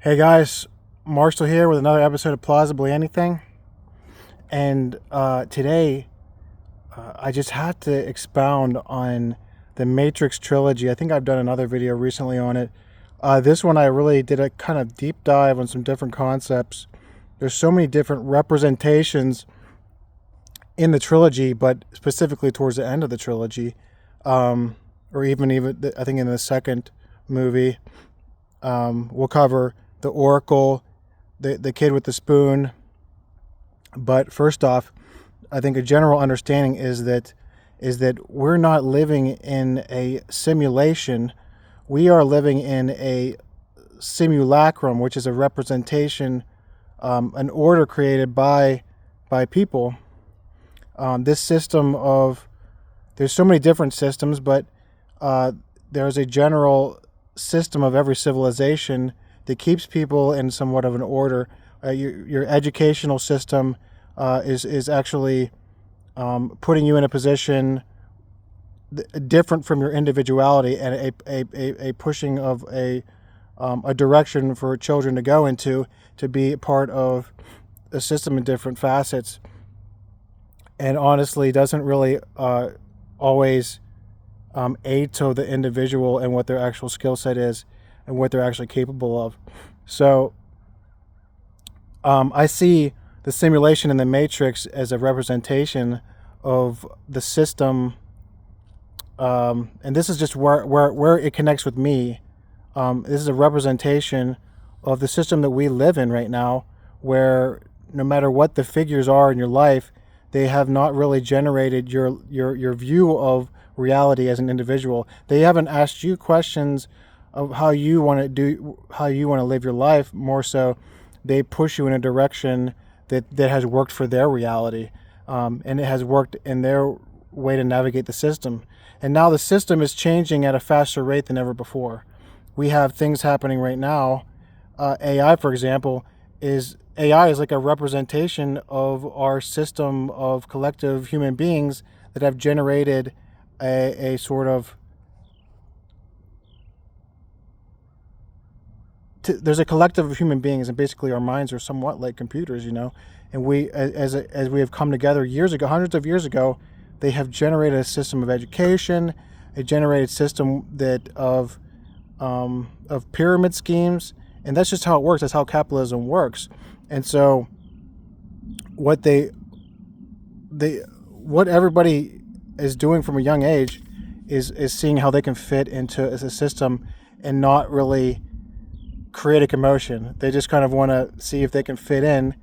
Hey guys, Marshall here with another episode of Plausibly Anything. And today, I just had to expound on the Matrix trilogy. I think I've done another video recently on it. This one I really did a kind of deep dive on some different concepts. There's so many different representations in the trilogy, but specifically towards the end of the trilogy, or even I think in the second movie, we'll cover the Oracle, the kid with the spoon. But first off, I think a general understanding is that we're not living in a simulation. We are living in a simulacrum, which is a representation, an order created by people. This system of there's so many different systems, but there's a general system of every civilization that keeps people in somewhat of an order. Your educational system is actually putting you in a position different from your individuality, and a pushing of a direction for children to go into, to be part of a system in different facets, and honestly doesn't really always aid to the individual and what their actual skill set is and what they're actually capable of. So I see the simulation in the Matrix as a representation of the system, and this is just where it connects with me. This is a representation of the system that we live in right now, where no matter what the figures are in your life, they have not really generated your view of reality as an individual. They haven't asked you questions of how you want to live your life. More so, they push you in a direction that has worked for their reality, and it has worked in their way to navigate the system. And now the system is changing at a faster rate than ever before. We have things happening right now. AI, for example, is like a representation of our system of collective human beings that have generated a sort of there's a collective of human beings, and basically our minds are somewhat like computers, and we, as we have come together years ago, hundreds of years ago, they have generated a system of education, a generated system that of pyramid schemes, and that's just how it works. That's how capitalism works. And so what everybody is doing from a young age is seeing how they can fit into a system and not really create a commotion. They just kind of want to see if they can fit in,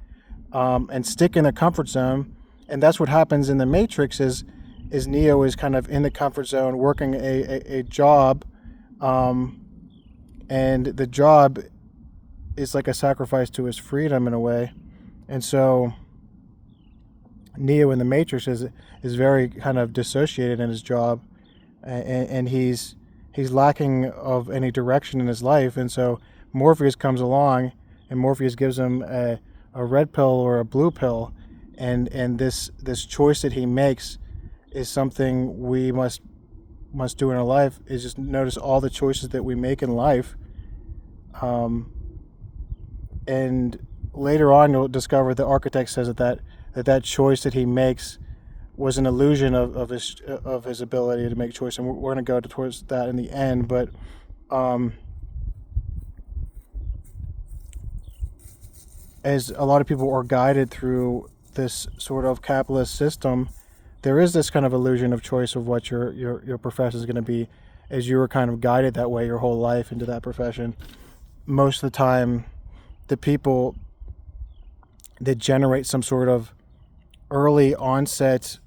and stick in their comfort zone. And that's what happens in the Matrix is Neo is kind of in the comfort zone, working a job, and the job is like a sacrifice to his freedom in a way. And so Neo in the Matrix is very kind of dissociated in his job, and he's lacking of any direction in his life. And so Morpheus comes along, and Morpheus gives him a red pill or a blue pill, and this choice that he makes is something we must do in our life, is just notice all the choices that we make in life, and later on you'll discover the architect says that choice that he makes was an illusion of his ability to make choice, and we're going to go towards that in the end. But as a lot of people are guided through this sort of capitalist system, there is this kind of illusion of choice of what your profession is going to be, as you were kind of guided that way your whole life into that profession. Most of the time, the people that generate some sort of early onset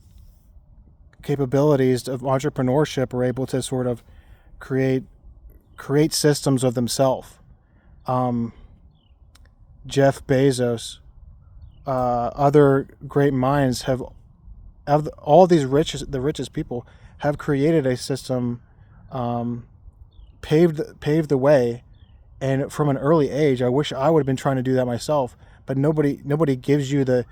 capabilities of entrepreneurship are able to sort of create systems of themselves. Jeff Bezos, other great minds have all these the richest people have created a system, paved the way, and from an early age. I wish I would have been trying to do that myself, but nobody gives you the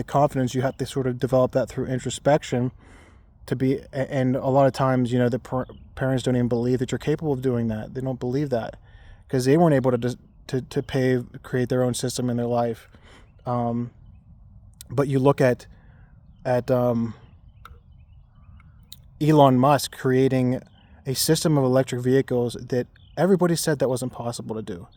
confidence. You have to sort of develop that through introspection to be, and a lot of times, the parents don't even believe that you're capable of doing that. They don't believe that. because they weren't able to create their own system in their life. But you look at Elon Musk creating a system of electric vehicles that everybody said that wasn't possible to do.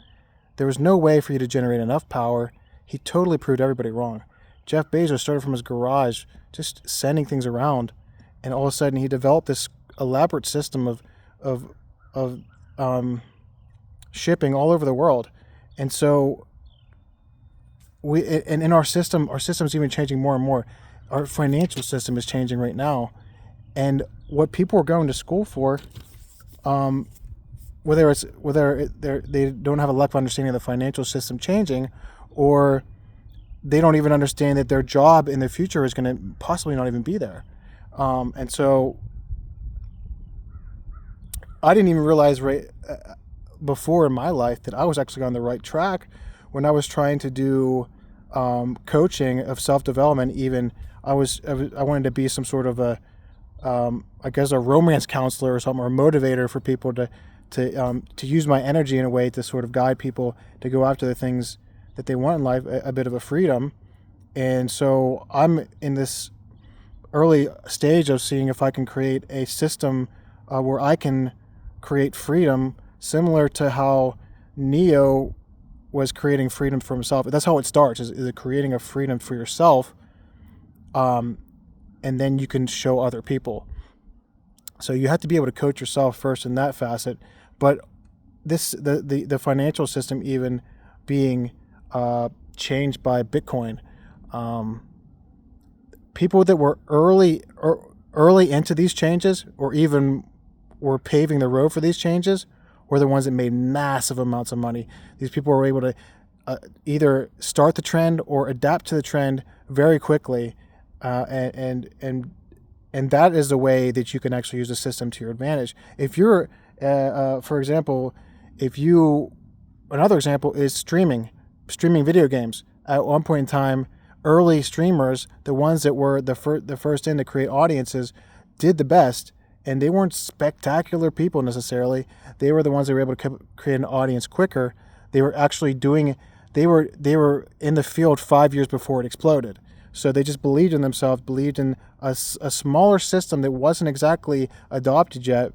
There was no way for you to generate enough power. He totally proved everybody wrong. Jeff Bezos started from his garage just sending things around, and all of a sudden he developed this elaborate system of shipping all over the world. And so in our system's even changing more and more. Our financial system is changing right now. And what people are going to school for, whether they don't have a lack of understanding of the financial system changing, or they don't even understand that their job in the future is going to possibly not even be there. And so I didn't even realize before in my life that I was actually on the right track when I was trying to do coaching of self-development. Even I wanted to be some sort of a romance counselor or something, or a motivator for people to use my energy in a way to sort of guide people to go after the things that they want in life, a bit of a freedom. And so I'm in this early stage of seeing if I can create a system where I can create freedom similar to how Neo was creating freedom for himself. That's how it starts, is creating a freedom for yourself, and then you can show other people. So you have to be able to coach yourself first in that facet. But the financial system even being changed by Bitcoin, people that were early into these changes, or even were paving the road for these changes, were the ones that made massive amounts of money. These people were able to either start the trend or adapt to the trend very quickly, and that is the way that you can actually use the system to your advantage. If you're, for example, another example is streaming video games. At one point in time, early streamers, the ones that were the first in to create audiences, did the best, and they weren't spectacular people necessarily. They were the ones that were able to create an audience quicker. They were actually they were in the field 5 years before it exploded. So they just believed in themselves, believed in a smaller system that wasn't exactly adopted yet,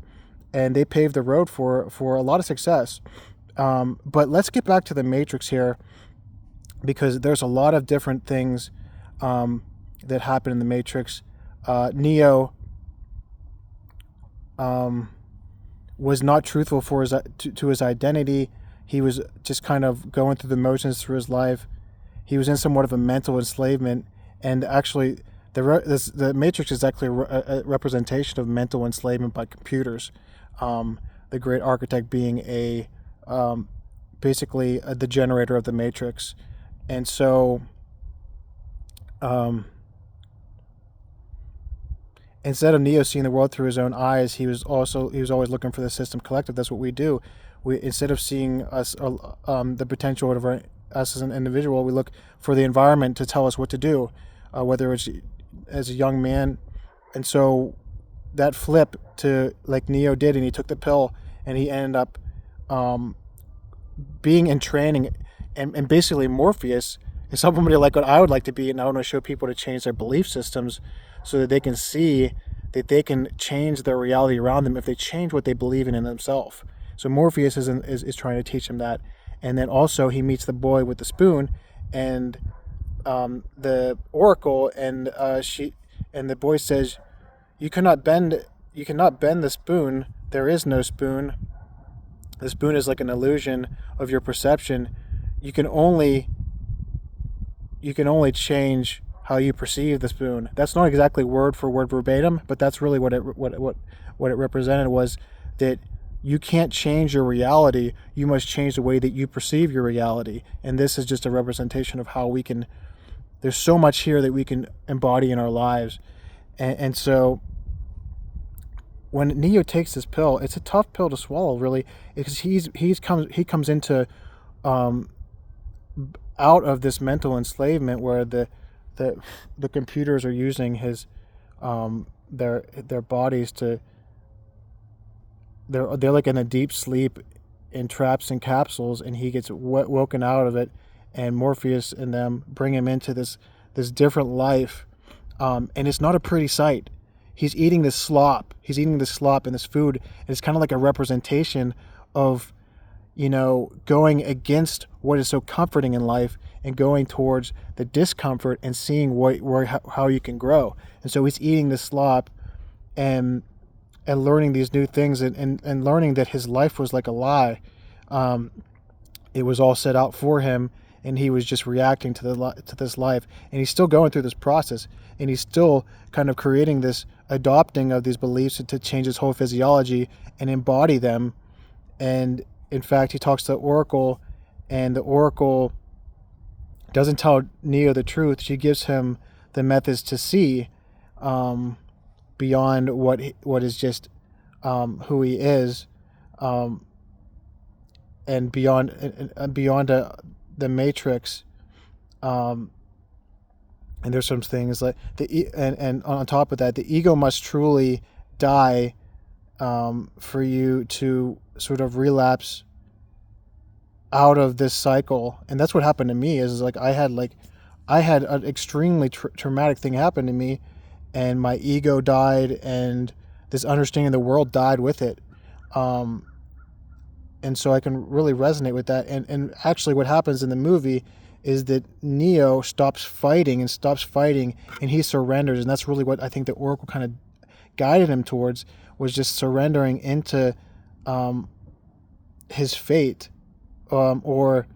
and they paved the road for a lot of success. But let's get back to the Matrix here, because there's a lot of different things that happen in the Matrix. Neo was not truthful to his identity. He was just kind of going through the motions through his life. He was in somewhat of a mental enslavement, and actually the Matrix is actually a representation of mental enslavement by computers. The great architect being basically the generator of the Matrix. And so instead of Neo seeing the world through his own eyes, he was always looking for the system collective. That's what we do. Instead of seeing us the potential of us as an individual, we look for the environment to tell us what to do, whether it's as a young man. And so that flip to like Neo did, and he took the pill, and he ended up being in training, and basically Morpheus is somebody like what I would like to be, and I want to show people to change their belief systems so that they can see that they can change their reality around them if they change what they believe in themselves. So Morpheus is trying to teach him that. And then also he meets the boy with the spoon, and the oracle, and the boy says, you cannot bend the spoon. There is no spoon. The spoon is like an illusion of your perception. You can only change how you perceive the spoon. That's not exactly word for word verbatim, but that's really what it represented, was that you can't change your reality. You must change the way that you perceive your reality. And this is just a representation of how we can. There's so much here that we can embody in our lives, and so when Neo takes this pill, it's a tough pill to swallow, really, because he comes into out of this mental enslavement where the computers are using his their bodies to. They're like in a deep sleep, in traps and capsules, and he gets woken out of it, and Morpheus and them bring him into this different life, and it's not a pretty sight. He's eating this slop. He's eating this slop and this food, and it's kind of like a representation of, going against what is so comforting in life and going towards the discomfort and seeing how you can grow. And so he's eating this slop and learning these new things, and learning that his life was like a lie. It was all set out for him, and he was just reacting to this life. And he's still going through this process, and he's still kind of creating this adopting of these beliefs to change his whole physiology and embody them. And in fact, he talks to the Oracle, and the Oracle doesn't tell Neo the truth. She gives him the methods to see beyond what is just who he is, and beyond the matrix. And there's some things like and on top of that, the ego must truly die for you to sort of relapse out of this cycle. And that's what happened to me. Is like I had an extremely traumatic thing happen to me, and my ego died, and this understanding of the world died with it. And so I can really resonate with that. And actually what happens in the movie is that Neo stops fighting, and he surrenders. And that's really what I think the Oracle kind of guided him towards, was just surrendering into his fate, or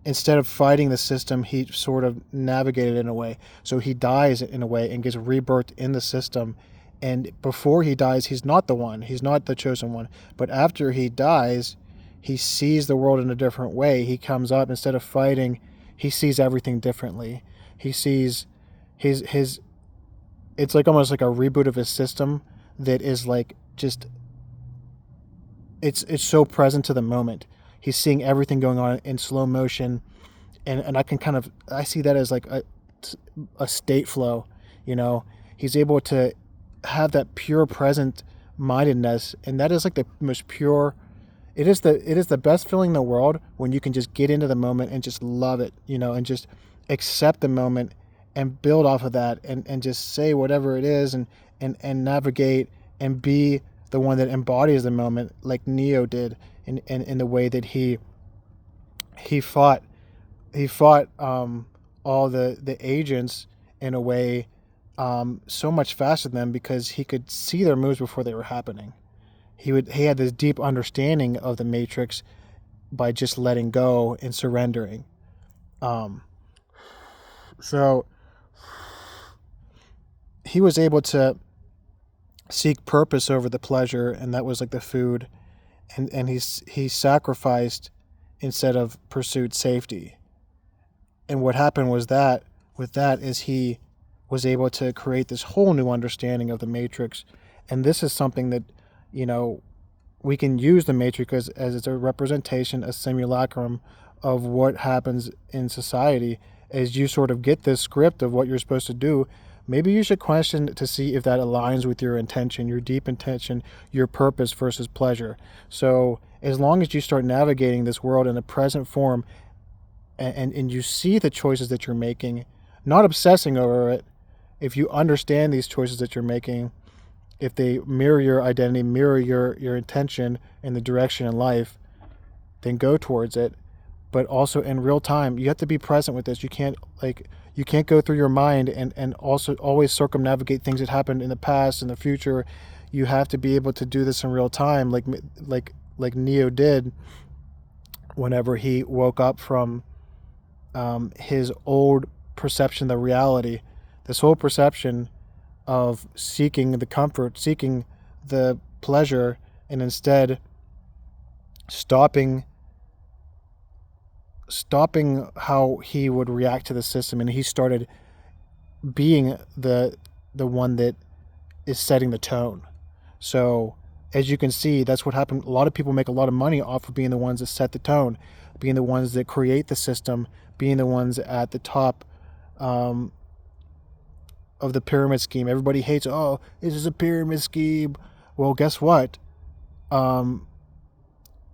instead of fighting the system, he sort of navigated in a way. So he dies in a way and gets rebirthed in the system. And before he dies, he's not the one. He's not the chosen one. But after he dies, he sees the world in a different way. He comes up, instead of fighting, he sees everything differently. He sees his it's like almost like a reboot of his system that is like just it's so present to the moment. He's seeing everything going on in slow motion, and I see that as like a state flow. He's able to have that pure present mindedness, and that is like the most pure. It is the best feeling in the world when you can just get into the moment and just love it, and just accept the moment and build off of that, and just say whatever it is, and navigate and be the one that embodies the moment, like Neo did, in the way that he fought all the agents in a way so much faster than them, because he could see their moves before they were happening. He had this deep understanding of the Matrix by just letting go and surrendering. So he was able to seek purpose over the pleasure, and that was like the food, and he sacrificed instead of pursued safety. And what happened was that with that is he was able to create this whole new understanding of the Matrix. And this is something that, we can use the Matrix as it's a representation, a simulacrum of what happens in society. As you sort of get this script of what you're supposed to do, maybe you should question to see if that aligns with your intention, your deep intention, your purpose versus pleasure. So as long as you start navigating this world in a present form, and you see the choices that you're making, not obsessing over it, if you understand these choices that you're making, if they mirror your identity, mirror your intention and the direction in life, then go towards it. But also in real time, you have to be present with this. You can't go through your mind and also always circumnavigate things that happened in the past and the future. You have to be able to do this in real time, like Neo did whenever he woke up from his old perception of reality. This whole perception of seeking the comfort, seeking the pleasure, and instead stopping how he would react to the system, and he started being the one that is setting the tone. So as you can see, that's what happened. A lot of people make a lot of money off of being the ones that set the tone, being the ones that create the system, being the ones at the top the pyramid scheme. Everybody hates, oh, this is a pyramid scheme. Well, guess what?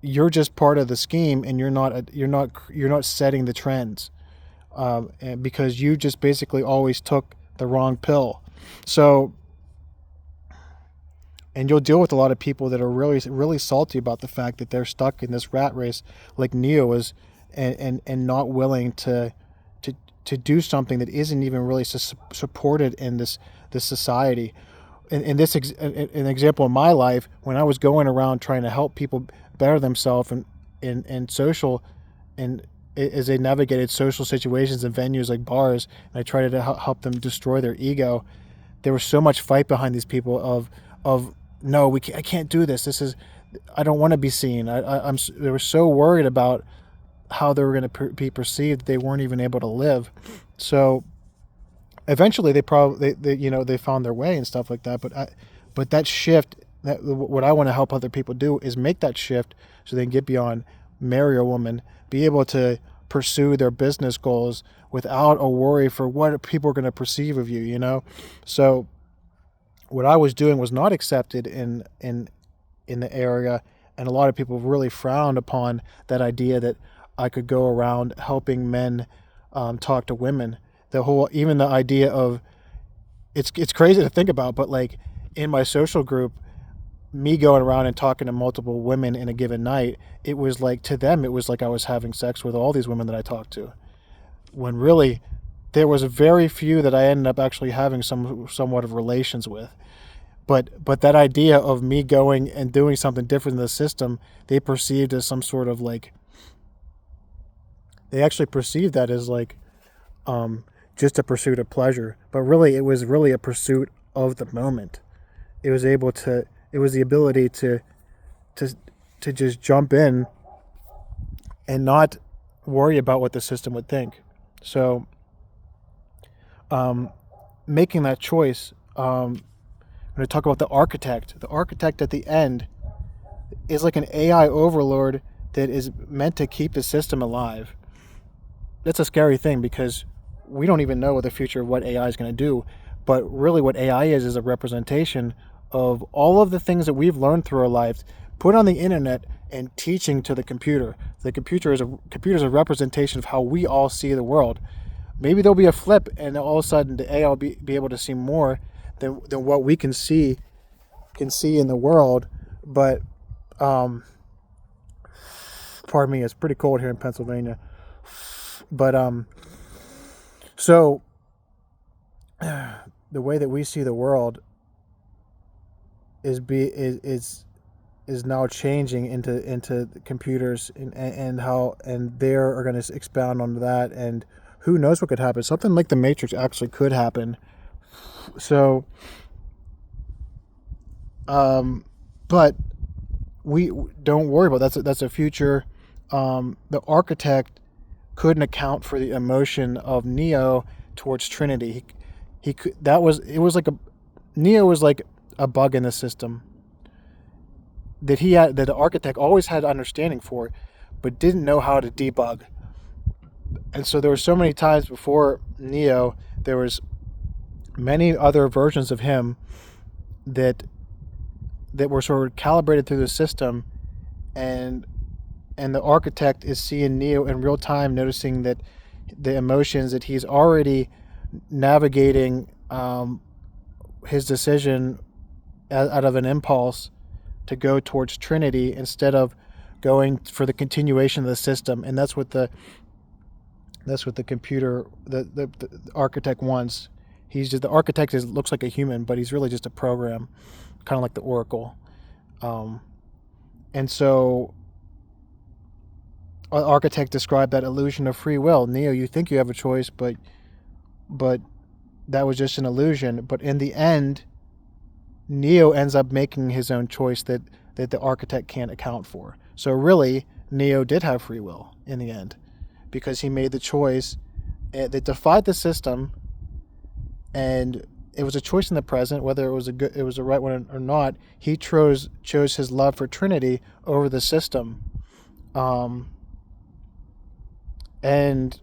You're just part of the scheme, and you're not setting the trends, and because you just basically always took the wrong pill. So, and you'll deal with a lot of people that are really, really salty about the fact that they're stuck in this rat race, like Neo is, and not willing to do something that isn't even really supported in this society. In this an example in my life, when I was going around trying to help people better themselves in social, and as they navigated social situations and venues like bars, and I tried to help them destroy their ego, there was so much fight behind these people of no, I can't do this. I don't want to be seen. They were so worried about how they were going to be perceived that they weren't even able to live. So eventually they found their way and stuff like that. But that shift, what I want to help other people do is make that shift so they can get beyond marry a woman, be able to pursue their business goals without a worry for what people are going to perceive of you, So what I was doing was not accepted in the area, and a lot of people really frowned upon that idea that I could go around helping men talk to women. Even the idea of, it's crazy to think about, but like in my social group, me going around and talking to multiple women in a given night, it was like, to them, it was like I was having sex with all these women that I talked to, when really there was very few that I ended up actually having somewhat of relations with. But that idea of me going and doing something different in the system, they perceived as some sort of like, they actually perceived that as like just a pursuit of pleasure. But really, it was really a pursuit of the moment. It was the ability to just jump in and not worry about what the system would think. So making that choice, when I talk about the architect at the end is like an AI overlord that is meant to keep the system alive. That's a scary thing, because we don't even know the future of what AI is going to do. But really what AI is a representation of all of the things that we've learned through our lives, put on the internet and teaching to the computer. The computer is a representation of how we all see the world. Maybe there'll be a flip, and all of a sudden the AI will be able to see more than what we can see in the world. But pardon me, it's pretty cold here in Pennsylvania. But so the way that we see the world is now changing into the computers, and they are going to expound on that, and who knows what could happen. Something like the Matrix actually could happen. So but we don't worry about that. That's a future. The architect couldn't account for the emotion of Neo towards Trinity. Neo was like a bug in the system that the architect always had understanding for, but didn't know how to debug. And so there were so many times before Neo, there was many other versions of him that were sort of calibrated through the system, and the architect is seeing Neo in real time, noticing that the emotions that he's already navigating his decision out of an impulse to go towards Trinity instead of going for the continuation of the system. And that's what the computer, the architect wants. The architect looks like a human, but he's really just a program, kind of like the Oracle. And so an architect described that illusion of free will. Neo, you think you have a choice, but that was just an illusion. But in the end, Neo ends up making his own choice that the architect can't account for. So really, Neo did have free will in the end, because he made the choice that defied the system, and it was a choice in the present, whether it was a right one or not. He chose his love for Trinity over the system, and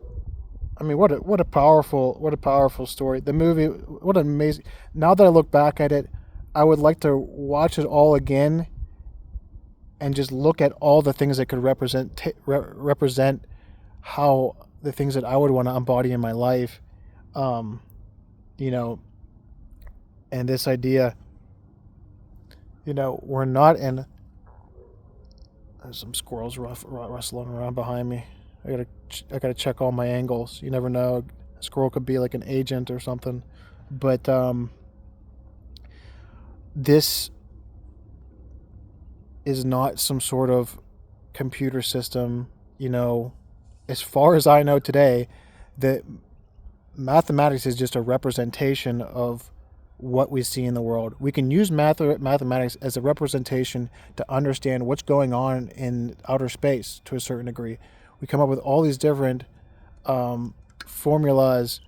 I mean, what a powerful story. The movie, what an amazing. Now that I look back at it, I would like to watch it all again and just look at all the things that could represent how the things that I would want to embody in my life. Um, you know, and this idea, we're not in. There's some squirrels rustling around behind me. I gotta check all my angles. You never know. A squirrel could be like an agent or something. But this is not some sort of computer system. As far as I know today, that mathematics is just a representation of what we see in the world. We can use mathematics as a representation to understand what's going on in outer space to a certain degree. We come up with all these different formulas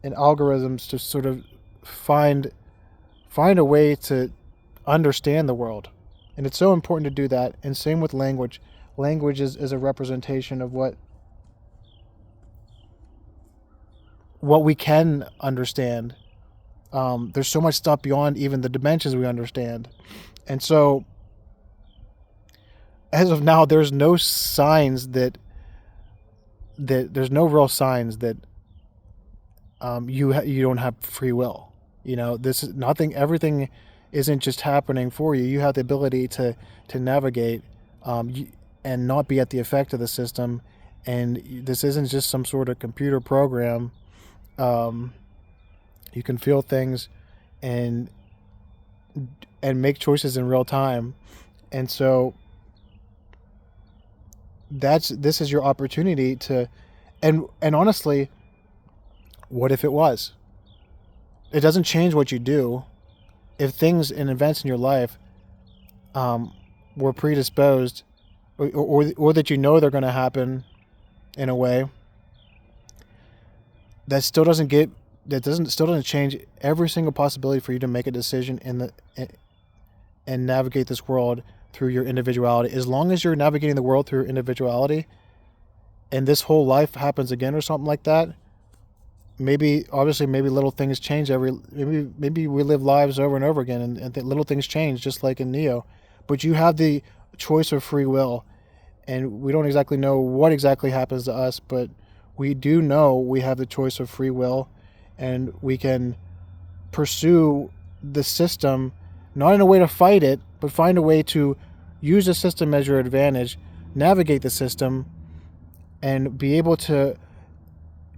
and algorithms to sort of find a way to understand the world. And it's so important to do that. And same with language. Language is a representation of what we can understand. There's so much stuff beyond even the dimensions we understand. And so, as of now, there's no signs that there's no real signs that you don't have free will. This is nothing. Everything isn't just happening for you. You have the ability to navigate and not be at the effect of the system. And this isn't just some sort of computer program. You can feel things and make choices in real time. And so this is your opportunity to, and honestly, what if it was? It doesn't change what you do. If things and events in your life were predisposed or that they're going to happen in a way, that still doesn't change every single possibility for you to make a decision and navigate this world through your individuality. As long as you're navigating the world through individuality, and this whole life happens again or something like that, maybe little things change maybe we live lives over and over again, and little things change, just like in Neo. But you have the choice of free will, and we don't exactly know what exactly happens to us, but we do know we have the choice of free will, and we can pursue the system, not in a way to fight it, but find a way to use the system as your advantage, navigate the system, and be able to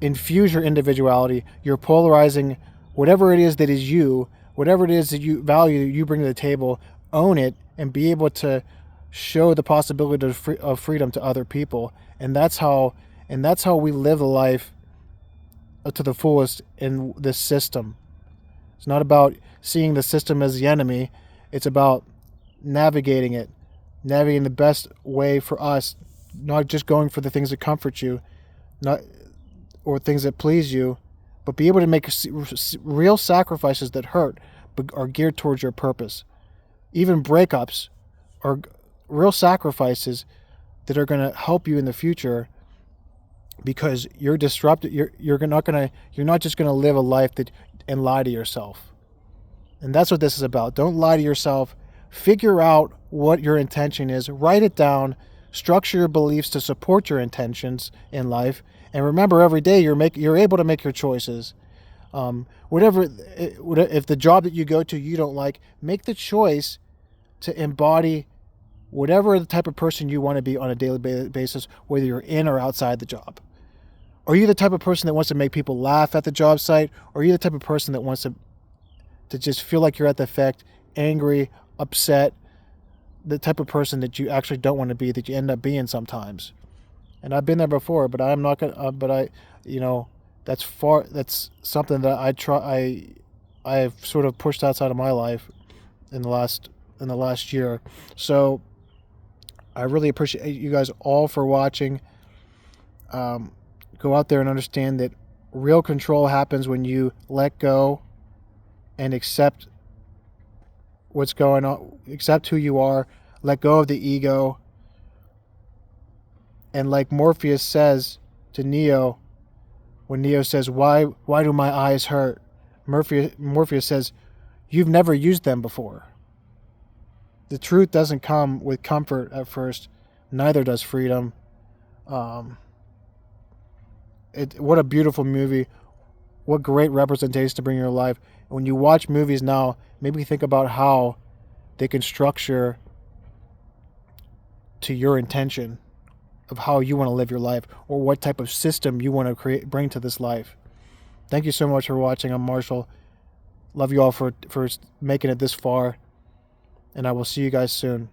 infuse your individuality. You're polarizing whatever it is that is you, whatever it is that you value, you bring to the table, own it, and be able to show the possibility of freedom to other people. And that's how we live the life to the fullest in this system. It's not about seeing the system as the enemy. It's about navigating the best way for us, not just going for the things that comfort you, or things that please you, but be able to make real sacrifices that hurt, but are geared towards your purpose. Even breakups are real sacrifices that are going to help you in the future, because you're disrupted. You're not just going to live a life and lie to yourself. And that's what this is about. Don't lie to yourself. Figure out what your intention is. Write it down. Structure your beliefs to support your intentions in life. And remember, every day you're able to make your choices. If the job that you go to you don't like, make the choice to embody whatever the type of person you want to be on a daily basis, whether you're in or outside the job. Are you the type of person that wants to make people laugh at the job site? Or are you the type of person that wants to just feel like you're at the effect, angry, upset, the type of person that you actually don't want to be, that you end up being sometimes? And I've been there before, but I'm not gonna. That's something that I've sort of pushed outside of my life in the last year. So I really appreciate you guys all for watching. Go out there and understand that real control happens when you let go and accept what's going on, accept who you are, let go of the ego. And like Morpheus says to Neo, when Neo says, why do my eyes hurt? Morpheus says, you've never used them before. The truth doesn't come with comfort at first. Neither does freedom. What a beautiful movie. What great representation to bring in your life. And when you watch movies now, maybe think about how they can structure to your intention of how you want to live your life, or what type of system you want to bring to this life. Thank you so much for watching. I'm Marshall. Love you all for making it this far, and I will see you guys soon.